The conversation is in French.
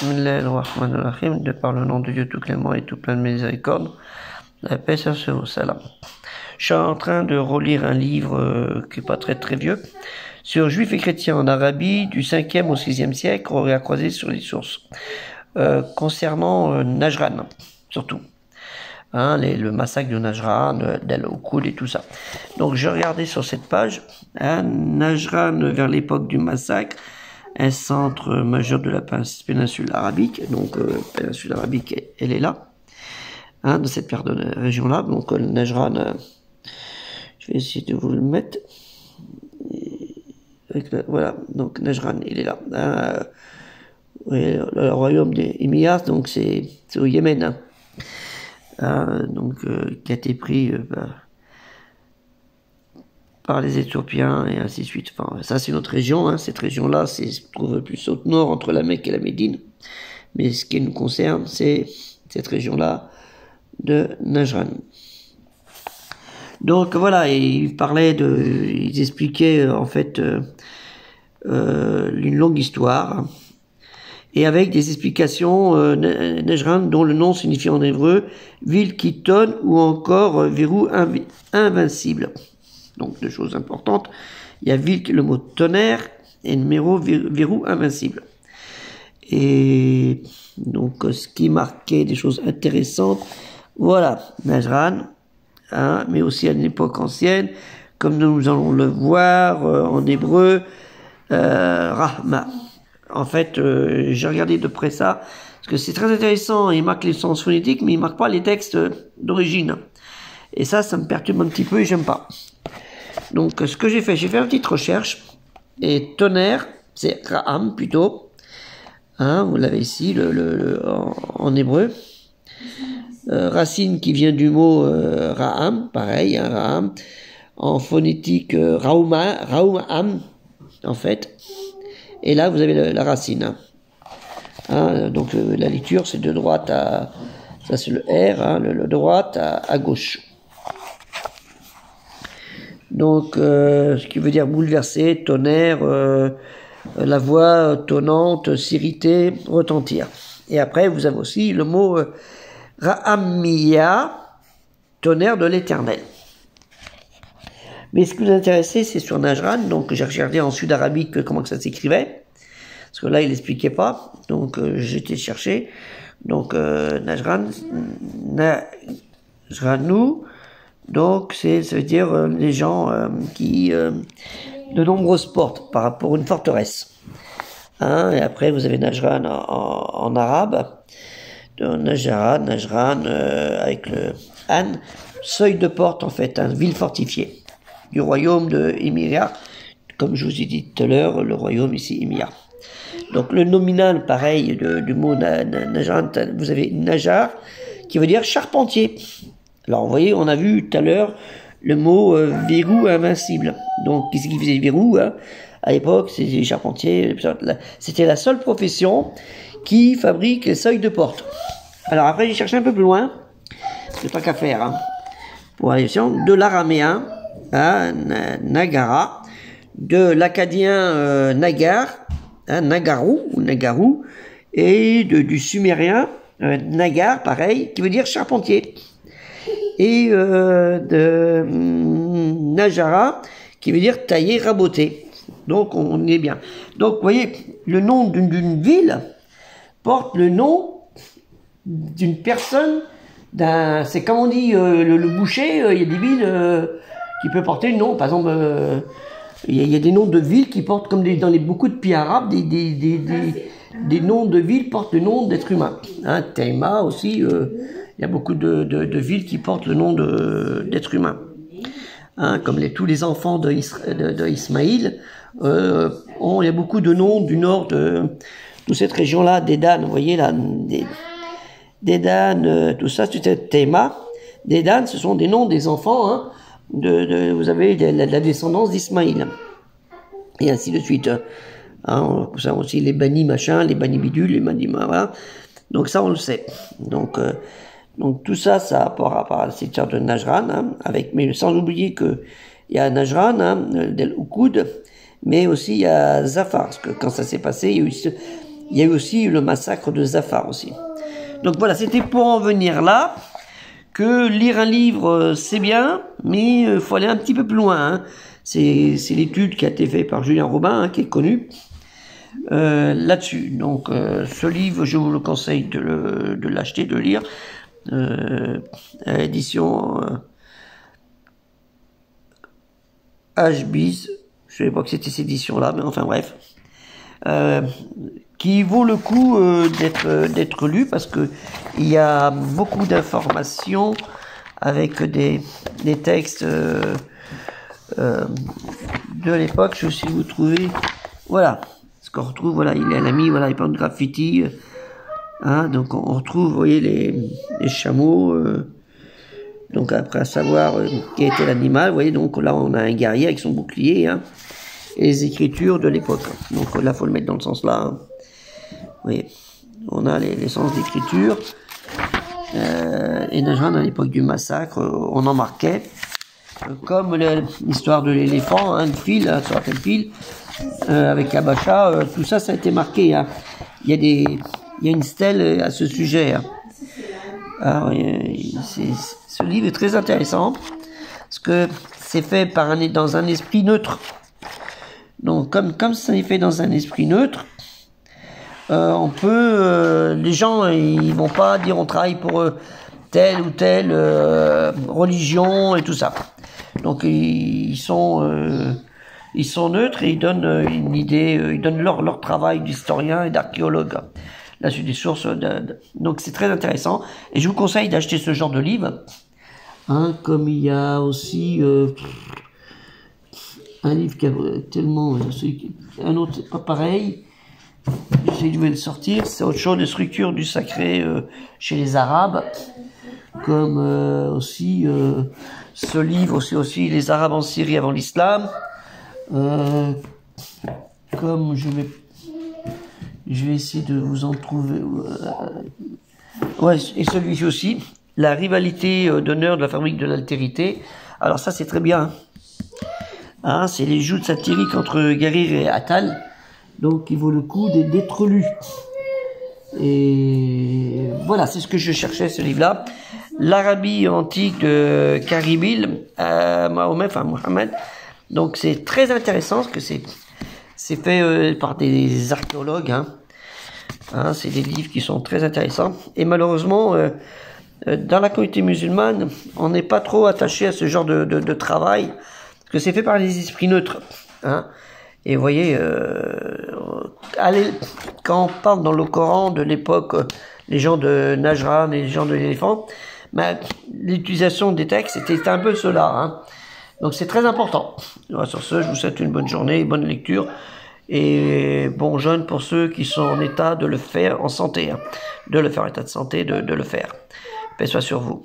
Bismillahirrahmanirrahim, de par le nom de Dieu tout clément et tout plein de miséricorde, la paix sur vous, salam. Je suis en train de relire un livre qui n'est pas très vieux, sur juifs et chrétiens en Arabie, du 5e au 6e siècle, on a croisé sur les sources, concernant Najran, surtout. Hein, le massacre de Najran, d'Al-Uqud et tout ça. Donc je regardais sur cette page, hein, Najran vers l'époque du massacre, un centre majeur de la péninsule arabique, donc péninsule arabique, elle est là, hein, dans cette région-là, donc Najran, je vais essayer de vous le mettre, voilà, donc Najran, il est là, hein, le royaume des Émirats, donc c'est au Yémen, hein. Donc qui a été pris par les Éthiopiens et ainsi de suite. Enfin, ça c'est notre région, hein. Cette région-là se trouve plus au nord entre la Mecque et la Médine. Mais ce qui nous concerne, c'est cette région-là de Najran. Donc voilà, ils expliquaient en fait une longue histoire. Et avec des explications, Najran, dont le nom signifie en hébreu ville qui tonne ou encore verrou invincible. Donc deux choses importantes. Il y a ville, le mot tonnerre, et numéro verrou invincible. Et donc ce qui marquait des choses intéressantes, voilà, Najran, hein, mais aussi à une époque ancienne, comme nous allons le voir en hébreu, Rahma. En fait, j'ai regardé de près ça, parce que c'est très intéressant, il marque les sens phonétiques, mais il marque pas les textes d'origine. Et ça me perturbe un petit peu et j'aime pas. Donc, ce que j'ai fait une petite recherche, et tonnerre, c'est Ra'am plutôt, hein, vous l'avez ici, en hébreu. Racine qui vient du mot Ra'am, pareil, hein, Ra'am, en phonétique Ra'um, en fait. Et là, vous avez la racine. Hein, donc la lecture, c'est de droite à... Ça, c'est le R, hein, le droite à gauche. Donc, ce qui veut dire bouleverser, tonnerre, la voix tonnante, s'irriter, retentir. Et après, vous avez aussi le mot Ra'amiyya, tonnerre de l'éternel. Mais ce qui nous intéressait, c'est sur Najran. Donc, j'ai regardé en sud-arabique comment que ça s'écrivait. Parce que là, il n'expliquait pas. Donc, j'ai été chercher. Donc, Najran, Najranou. Donc, ça veut dire les gens qui de nombreuses portes par rapport à une forteresse. Hein, et après, vous avez Najran en arabe. Najran, avec le An, seuil de porte, en fait, hein, ville fortifiée du royaume de Émirats, comme je vous ai dit tout à l'heure, le royaume ici, Émirats. Donc le nominal, pareil, du mot Najran, vous avez Najar, qui veut dire charpentier. Alors vous voyez, on a vu tout à l'heure le mot verrou invincible. Donc qu'est-ce qui faisait verrou, hein? À l'époque, c'était les charpentiers, c'était la seule profession qui fabrique les seuils de porte. Alors après, j'ai cherché un peu plus loin, c'est pas qu'à faire, hein, pour aller de l'araméen à Nagara, de l'acadien Nagar, hein, Nagarou, et du sumérien Nagar, pareil, qui veut dire charpentier, et de Najara, qui veut dire tailler, raboter. Donc on est bien. Donc vous voyez, le nom d'une ville porte le nom d'une personne, c'est comme on dit le boucher, il y a des villes qui peut porter le nom, par exemple, il y a des noms de villes qui portent, comme dans beaucoup de pays arabes, des noms de villes portent le nom d'êtres humains. Hein, Taïma aussi, il y a beaucoup de villes qui portent le nom d'êtres humains. Hein, comme tous les enfants d'Ismaïl, il y a beaucoup de noms du nord de cette région-là, Dédan, vous voyez là, Dédan, tout ça, c'est Taïma. Dédan, ce sont des noms des enfants, hein, vous avez la descendance d'Ismaïl, et ainsi de suite. Hein, ça aussi les Bani machin, les Bani bidule, les Bani voilà. Donc ça on le sait. Donc tout ça, ça a rapport à cette histoire de Najran, hein, mais sans oublier que il y a Najran, hein, d'Al-Uqud, mais aussi il y a Zafar, parce que quand ça s'est passé, il y a eu il y a eu aussi le massacre de Zafar aussi. Donc voilà, c'était pour en venir là, que lire un livre, c'est bien, mais il faut aller un petit peu plus loin. Hein. C'est l'étude qui a été faite par Julien Robin, hein, qui est connu, là-dessus. Donc ce livre, je vous le conseille de l'acheter, de le lire, à l'édition HBIS, je ne savais pas que c'était cette édition-là, mais enfin bref. Qui vaut le coup d'être lu parce que il y a beaucoup d'informations avec des textes de l'époque. Je sais vous trouvez, voilà, ce qu'on retrouve, voilà, il a mis, voilà, il parle de graffiti, hein, donc on retrouve, vous voyez, les chameaux, donc après à savoir qui était l'animal, vous voyez, donc là on a un guerrier avec son bouclier, hein, et les écritures de l'époque. Donc là, faut le mettre dans le sens là. Hein. Vous voyez, on a les sens d'écriture. Et déjà, à l'époque du massacre, on en marquait. Comme l'histoire de l'éléphant, hein, le fil, hein, sur le fil, avec Abacha, tout ça, ça a été marqué. Hein. Il y a une stèle à ce sujet. Hein. Alors, ce livre est très intéressant parce que c'est fait dans un esprit neutre. Donc, comme ça est fait dans un esprit neutre, on peut, les gens, ils vont pas dire on travaille pour telle ou telle religion et tout ça. Donc, ils sont neutres et ils donnent une idée, ils donnent leur travail d'historien et d'archéologue. Là, c'est des sources. Donc, c'est très intéressant. Et je vous conseille d'acheter ce genre de livre. Hein, comme il y a aussi un livre qui a tellement... un autre, pas pareil. J'essaie de le sortir. C'est autre chose, les structures du sacré chez les Arabes. Comme aussi ce livre, c'est aussi les Arabes en Syrie avant l'islam. Comme je vais essayer de vous en trouver. Ouais, et celui-ci aussi. La rivalité d'honneur de la fabrique de l'altérité. Alors ça, c'est très bien. Hein, c'est les joutes satiriques entre Guérir et Attal. Donc, il vaut le coup d'être lu. Et voilà, c'est ce que je cherchais, ce livre-là. L'Arabie antique de Karibil, Mohamed. Donc, c'est très intéressant, parce que c'est fait par des archéologues. Hein, c'est des livres qui sont très intéressants. Et malheureusement, dans la communauté musulmane, on n'est pas trop attaché à ce genre de travail, parce que c'est fait par les esprits neutres. Hein. Et vous voyez, quand on parle dans le Coran de l'époque, les gens de Najran et les gens de l'éléphant, l'utilisation des textes était un peu cela. Hein. Donc c'est très important. Alors, sur ce, je vous souhaite une bonne journée, bonne lecture, et bon jeûne pour ceux qui sont en état de le faire en santé, hein, de le faire en état de santé, de le faire. Paix soit sur vous.